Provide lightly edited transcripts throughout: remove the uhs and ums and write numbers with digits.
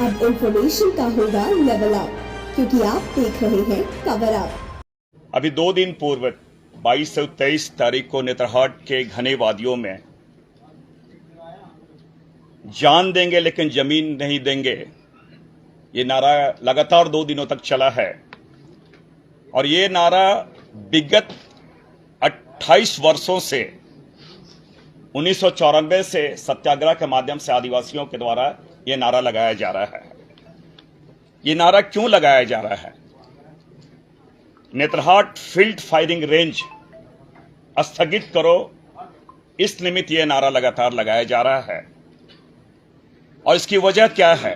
अब इंफॉर्मेशन का होगा लेवल अप, क्योंकि आप देख रहे हैं कवर अप। अभी 2 दिन पूर्व 22 से 23 तारीख को नेतरहाट के घने वादियों में जान देंगे लेकिन जमीन नहीं देंगे, ये नारा लगातार 2 दिनों तक चला है। और ये नारा विगत 28 वर्षों से 1994 से सत्याग्रह के माध्यम से आदिवासियों के द्वारा ये नारा लगाया जा रहा है। ये नारा क्यों लगाया जा रहा है? नेतरहाट फील्ड फायरिंग रेंज स्थगित करो, इस निमित्त यह नारा लगातार लगाया जा रहा है। और इसकी वजह क्या है?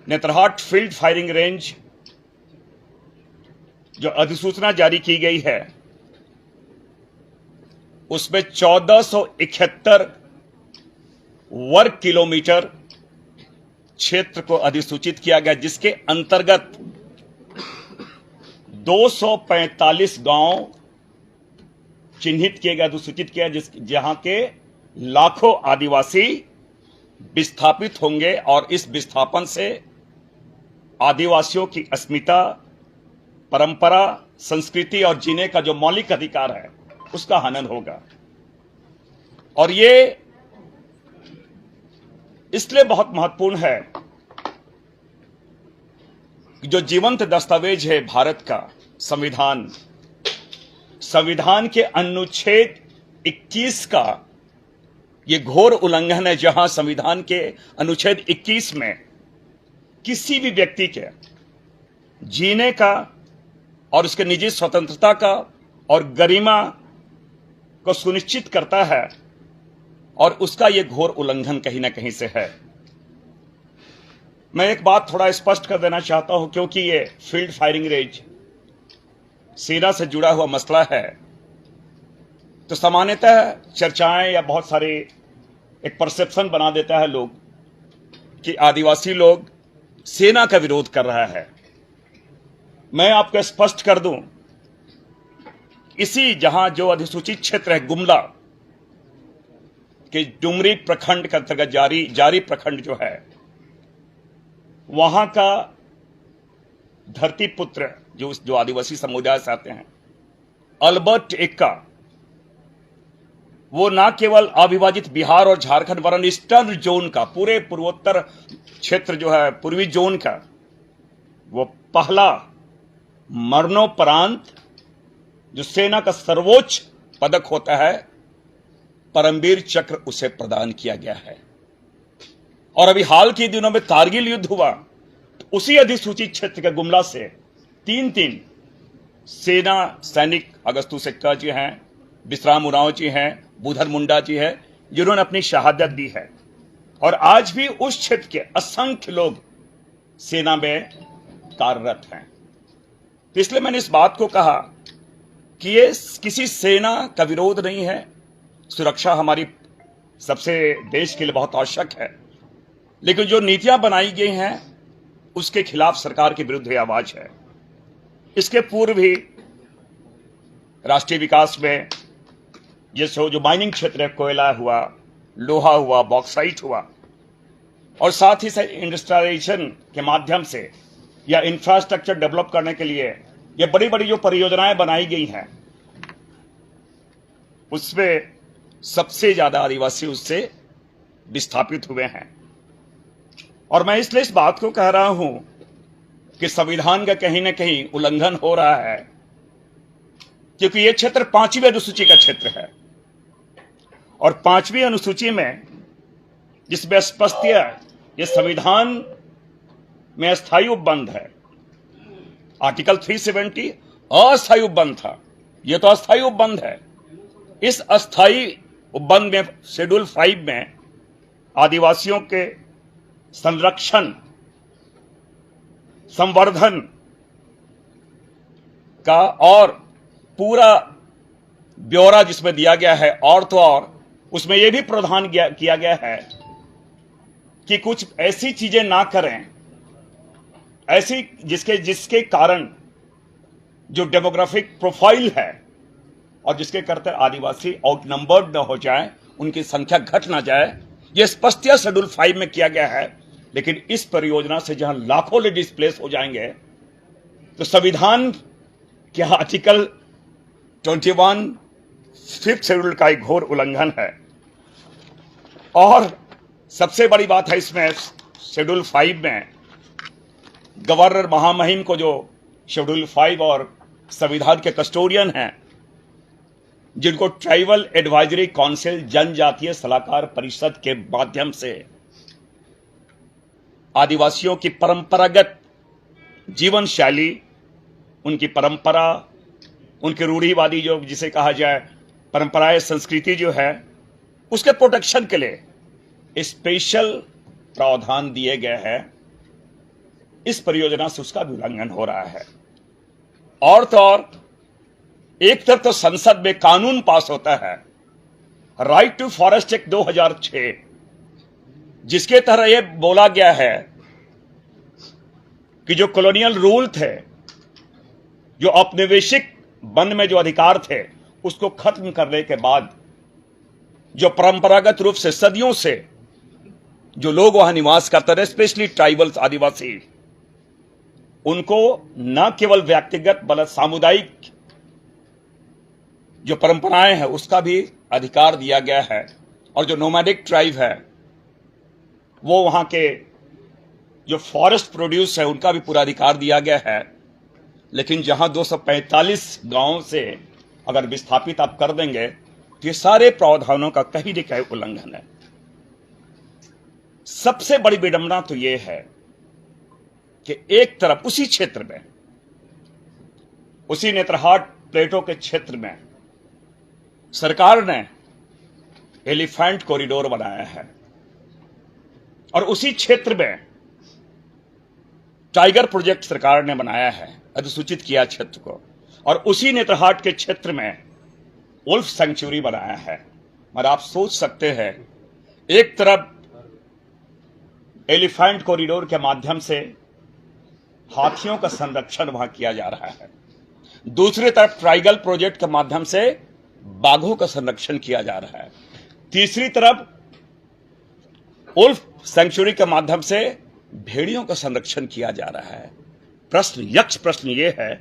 नेतरहाट फील्ड फायरिंग रेंज जो अधिसूचना जारी की गई है उसमें 1471 वर्ग किलोमीटर क्षेत्र को अधिसूचित किया गया, जिसके अंतर्गत 245 गांव चिन्हित किए गए, अधिसूचित किया, जहां के लाखों आदिवासी विस्थापित होंगे और इस विस्थापन से आदिवासियों की अस्मिता, परंपरा, संस्कृति और जीने का जो मौलिक अधिकार है उसका हनन होगा। और ये इसलिए बहुत महत्वपूर्ण है कि जो जीवंत दस्तावेज है भारत का संविधान के अनुच्छेद 21 का ये घोर उल्लंघन है, जहां संविधान के अनुच्छेद 21 में किसी भी व्यक्ति के जीने का और उसके निजी स्वतंत्रता का और गरिमा को सुनिश्चित करता है, और उसका यह घोर उल्लंघन कहीं ना कहीं से है। मैं एक बात थोड़ा स्पष्ट कर देना चाहता हूं, क्योंकि यह फील्ड फायरिंग रेंज सेना से जुड़ा हुआ मसला है। तो सामान्यतः चर्चाएं या बहुत सारे एक परसेप्शन बना देता है लोग कि आदिवासी लोग सेना का विरोध कर रहा है। मैं आपको स्पष्ट कर दूं, इसी जहां जो अधिसूचित क्षेत्र है गुमला के डुमरी प्रखंड के अंतर्गत जारी प्रखंड जो है, वहां का धरती पुत्र जो आदिवासी समुदाय से आते हैं, अल्बर्ट एक्का, वो ना केवल अविभाजित बिहार और झारखंड वरन ईस्टर्न जोन का, पूरे पूर्वोत्तर क्षेत्र जो है, पूर्वी जोन का वो पहला मरणोपरांत जो सेना का सर्वोच्च पदक होता है, परमवीर चक्र, उसे प्रदान किया गया है। और अभी हाल के दिनों में कारगिल युद्ध हुआ, तो उसी अधिसूचित क्षेत्र के गुमला से 3 सेना सैनिक, अगस्तु सेक्का जी हैं, विश्राम उरांव जी हैं, बुधर मुंडा जी हैं, जिन्होंने अपनी शहादत दी है। और आज भी उस क्षेत्र के असंख्य लोग सेना में कार्यरत हैं। तो इसलिए मैंने इस बात को कहा कि ये किसी सेना का विरोध नहीं है। सुरक्षा हमारी सबसे देश के लिए बहुत आवश्यक है, लेकिन जो नीतियां बनाई गई हैं उसके खिलाफ सरकार के विरुद्ध ये आवाज है। इसके पूर्व भी राष्ट्रीय विकास में जैसे जो माइनिंग क्षेत्र है, कोयला हुआ, लोहा हुआ, बॉक्साइट हुआ, और साथ ही साथ इंडस्ट्रियलाइजेशन के माध्यम से या इंफ्रास्ट्रक्चर डेवलप करने के लिए ये बड़ी बड़ी जो परियोजनाएं बनाई गई हैं, उसमें सबसे ज्यादा आदिवासी उससे विस्थापित हुए हैं। और मैं इसलिए इस बात को कह रहा हूं कि संविधान का कहीं ना कहीं उल्लंघन हो रहा है, क्योंकि यह क्षेत्र 5वीं अनुसूची का क्षेत्र है। और 5वीं अनुसूची में जिसमें स्पष्ट यह संविधान में अस्थायी उपबंध है, आर्टिकल 370 अस्थायी उपबंध था, यह तो अस्थायी उपबंध है। इस अस्थायी उपबंध में शेड्यूल 5 में आदिवासियों के संरक्षण, संवर्धन का और पूरा ब्यौरा जिसमें दिया गया है, और तो और उसमें यह भी प्रावधान किया गया है कि कुछ ऐसी चीजें ना करें, ऐसी जिसके कारण जो डेमोग्राफिक प्रोफाइल है और जिसके करते आदिवासी आउटनंबर्ड न हो जाए, उनकी संख्या घट ना जाए, यह स्पष्ट शेड्यूल 5 में किया गया है। लेकिन इस परियोजना से जहां लाखों लोग डिस्प्लेस हो जाएंगे, तो संविधान के आर्टिकल 21 5th शेड्यूल का एक घोर उल्लंघन है। और सबसे बड़ी बात है इसमें, शेड्यूल 5 में गवर्नर महामहिम को, जो शेड्यूल 5 और संविधान के कस्टोडियन हैं, जिनको ट्राइबल एडवाइजरी काउंसिल जनजातीय सलाहकार परिषद के माध्यम से आदिवासियों की परंपरागत जीवन शैली, उनकी परंपरा, उनके रूढ़िवादी जो जिसे कहा जाए परंपराएं, संस्कृति जो है, उसके प्रोटेक्शन के लिए स्पेशल प्रावधान दिए गए हैं। इस परियोजना से उसका भी उल्लंघन हो रहा है। और तो और एक तरफ तो संसद में कानून पास होता है, राइट टू फॉरेस्ट एक्ट 2006, जिसके तहत यह बोला गया है कि जो कॉलोनियल रूल थे, जो औपनिवेशिक वन में जो अधिकार थे, उसको खत्म करने के बाद जो परंपरागत रूप से सदियों से जो लोग वहां निवास करते थे, स्पेशली ट्राइबल्स, आदिवासी, उनको न केवल व्यक्तिगत बल्कि सामुदायिक जो परंपराएं हैं उसका भी अधिकार दिया गया है। और जो नोमैडिक ट्राइब है, वो वहां के जो फॉरेस्ट प्रोड्यूस है, उनका भी पूरा अधिकार दिया गया है। लेकिन जहां 245 गांवों से अगर विस्थापित आप कर देंगे, तो ये सारे प्रावधानों का कहीं न कहीं उल्लंघन है। सबसे बड़ी विडंबना तो यह है कि एक तरफ उसी क्षेत्र में, उसी नेत्रहाट प्लेटो के क्षेत्र में सरकार ने एलिफेंट कॉरिडोर बनाया है, और उसी क्षेत्र में टाइगर प्रोजेक्ट सरकार ने बनाया है, अधिसूचित किया क्षेत्र को, और उसी नेत्रहाट के क्षेत्र में वुल्फ सेंचुरी बनाया है। मगर आप सोच सकते हैं, एक तरफ एलिफेंट कॉरिडोर के माध्यम से हाथियों का संरक्षण वहां किया जा रहा है, दूसरी तरफ ट्राइगल प्रोजेक्ट के माध्यम से बाघों का संरक्षण किया जा रहा है, तीसरी तरफ वुल्फ सेंचुरी के माध्यम से भेड़ियों का संरक्षण किया जा रहा है। यक्ष प्रश्न यह है,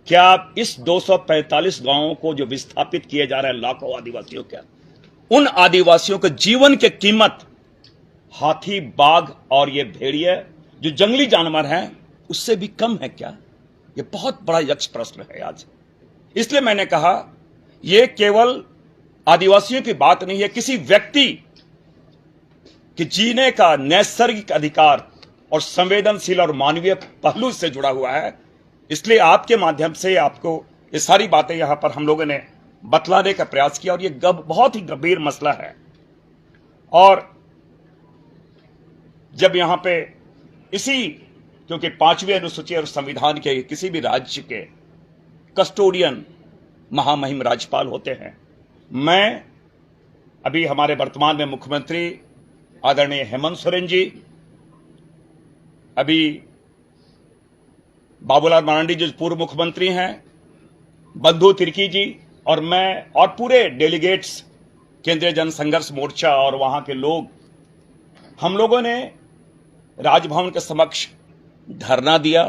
क्या आप इस 245 गांवों को जो विस्थापित किए जा रहे हैं, लाखों आदिवासियों के, उन आदिवासियों के जीवन की कीमत हाथी, बाघ और ये भेड़िए जो जंगली जानवर हैं, उससे भी कम है क्या? ये बहुत बड़ा यक्ष प्रश्न है आज। इसलिए मैंने कहा, यह केवल आदिवासियों की बात नहीं है, किसी व्यक्ति के जीने का नैसर्गिक अधिकार और संवेदनशील और मानवीय पहलू से जुड़ा हुआ है। इसलिए आपके माध्यम से आपको ये सारी बातें यहां पर हम लोगों ने बतलाने का प्रयास किया, और ये बहुत ही गंभीर मसला है। और जब यहां पे क्योंकि 5वीं अनुसूची और संविधान के किसी भी राज्य के कस्टोडियन महामहिम राज्यपाल होते हैं। मैं अभी हमारे वर्तमान में मुख्यमंत्री आदरणीय हेमंत सोरेन जी, अभी बाबूलाल मरांडी जो पूर्व मुख्यमंत्री हैं, बंधु तिर्की जी, और मैं और पूरे डेलीगेट्स केंद्रीय जनसंघर्ष मोर्चा और वहां के लोग, हम लोगों ने राजभवन के समक्ष धरना दिया,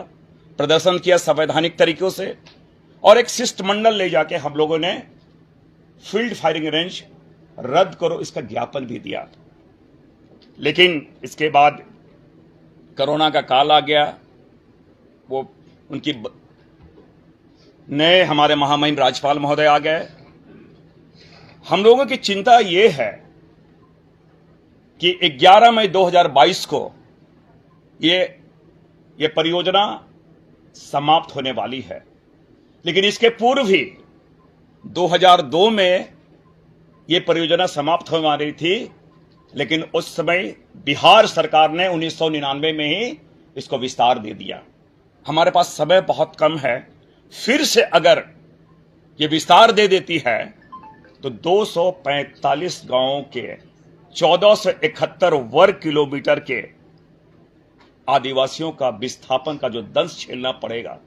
प्रदर्शन किया संवैधानिक तरीकों से, और एक शिष्टमंडल ले जाके हम लोगों ने फील्ड फायरिंग रेंज रद्द करो इसका ज्ञापन भी दिया। लेकिन इसके बाद कोरोना का काल आ गया, वो उनकी नए हमारे महामहिम राज्यपाल महोदय आ गए। हम लोगों की चिंता ये है कि 11 मई 2022 को ये परियोजना समाप्त होने वाली है, लेकिन इसके पूर्व ही 2002 में ये परियोजना समाप्त होने वाली थी, लेकिन उस समय बिहार सरकार ने 1999 में ही इसको विस्तार दे दिया। हमारे पास समय बहुत कम है, फिर से अगर ये विस्तार दे देती है तो 245 गांवों के 1471 वर्ग किलोमीटर के आदिवासियों का विस्थापन का जो दंश झेलना पड़ेगा,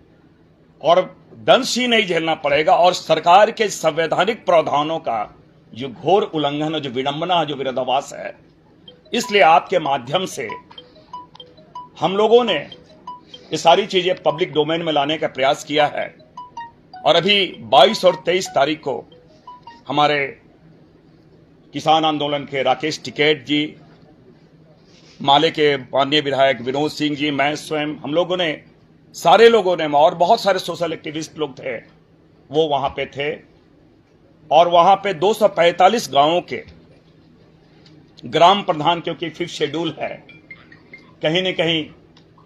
और दंश ही नहीं झेलना पड़ेगा, और सरकार के संवैधानिक प्रावधानों का जो घोर उल्लंघन है, जो विडंबना है, जो विरोधाभास है। इसलिए आपके माध्यम से हम लोगों ने ये सारी चीजें पब्लिक डोमेन में लाने का प्रयास किया है और अभी 22 और 23 तारीख को हमारे किसान आंदोलन के राकेश टिकैत जी, माले के माननीय विधायक विनोद सिंह जी, मैं स्वयं, हम लोगों ने, सारे लोगों ने, और बहुत सारे सोशल एक्टिविस्ट लोग थे, वो वहां पे थे और वहां पे 245 गांवों के ग्राम प्रधान, क्योंकि 5th शेड्यूल है, कहीं न कहीं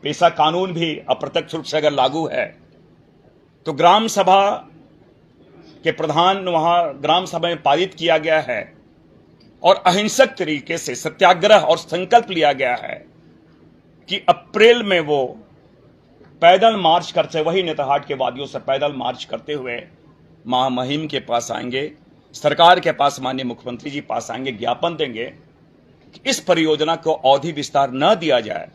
पेशा कानून भी अप्रत्यक्ष रूप से अगर लागू है तो ग्राम सभा के प्रधान वहां ग्राम सभा में पारित किया गया है और अहिंसक तरीके से सत्याग्रह और संकल्प लिया गया है कि अप्रैल में वो पैदल मार्च करते, वही नेतरहाट के वादियों से पैदल मार्च करते हुए महामहिम के पास आएंगे, सरकार के पास, माननीय मुख्यमंत्री जी पास आएंगे, ज्ञापन देंगे कि इस परियोजना को अवधि विस्तार न दिया जाए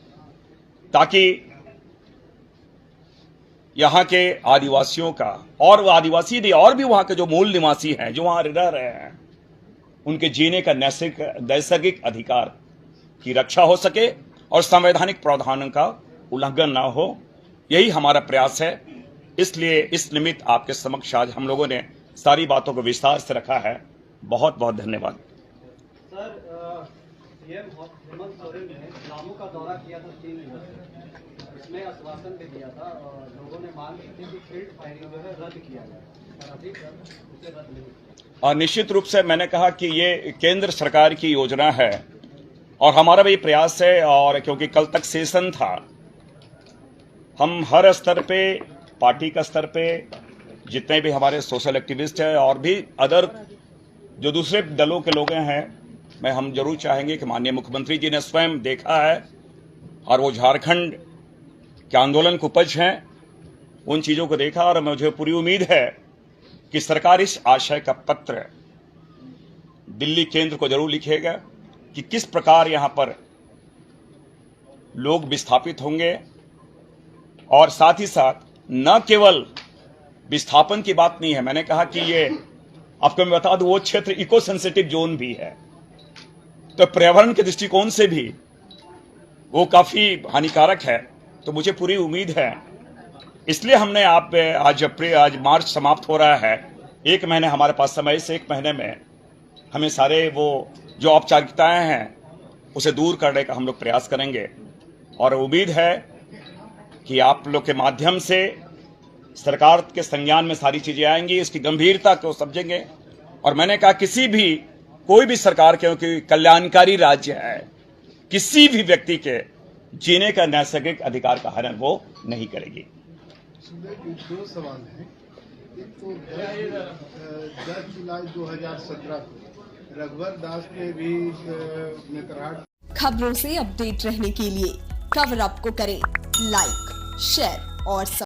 ताकि यहां के आदिवासियों का, और आदिवासी नहीं, और भी वहां के जो मूल निवासी हैं, जो वहां रह रहे हैं, उनके जीने का नैसर्गिक अधिकार की रक्षा हो सके और संवैधानिक प्रावधानों का उल्लंघन ना हो। यही हमारा प्रयास है। इसलिए इस निमित्त आपके समक्ष आज हम लोगों ने सारी बातों को विस्तार से रखा है। बहुत बहुत धन्यवाद। सर, सीएम हेमंत सोरेन ने गांवों का दौरा किया था 3 दिनों से, इसमें आश्वासन भी दिया था और लोगों ने मांग की थी कि फील्ड फायरिंग जो है रद्द किया जाए, पर अभी तक उसे रद्द नहीं। और निश्चित रूप से मैंने कहा कि ये केंद्र सरकार की योजना है और हमारा भी प्रयास है, और क्योंकि कल तक सेशन था, हम हर स्तर पे, पार्टी का स्तर पे, जितने भी हमारे सोशल एक्टिविस्ट हैं और भी अदर जो दूसरे दलों के लोग हैं, हम जरूर चाहेंगे कि माननीय मुख्यमंत्री जी ने स्वयं देखा है और वो झारखंड के आंदोलन को उपज हैं, उन चीजों को देखा, और मुझे पूरी उम्मीद है कि सरकार इस आशय का पत्र दिल्ली केंद्र को जरूर लिखेगा कि किस प्रकार यहां पर लोग विस्थापित होंगे, और साथ ही साथ न केवल विस्थापन की बात नहीं है, मैंने कहा कि ये आपको मैं बता दूं, वो क्षेत्र इको सेंसिटिव जोन भी है, तो पर्यावरण के दृष्टिकोण से भी वो काफी हानिकारक है। तो मुझे पूरी उम्मीद है, इसलिए हमने आज मार्च समाप्त हो रहा है, 1 महीने हमारे पास समय, इस 1 महीने में हमें सारे वो जो औपचारिकताएं हैं उसे दूर करने का हम लोग प्रयास करेंगे, और उम्मीद है कि आप लोग के माध्यम से सरकार के संज्ञान में सारी चीजें आएंगी, इसकी गंभीरता को समझेंगे। और मैंने कहा कोई भी सरकार, क्योंकि कल्याणकारी राज्य है, किसी भी व्यक्ति के जीने का नैसर्गिक अधिकार का हनन वो नहीं करेगी। 2 सवाल हैं। एक तो 10 जुलाई 2017 को रघुवर दास ने भी नेतरहाट। खबरों से अपडेट रहने के लिए कवर अप को करें लाइक, शेयर और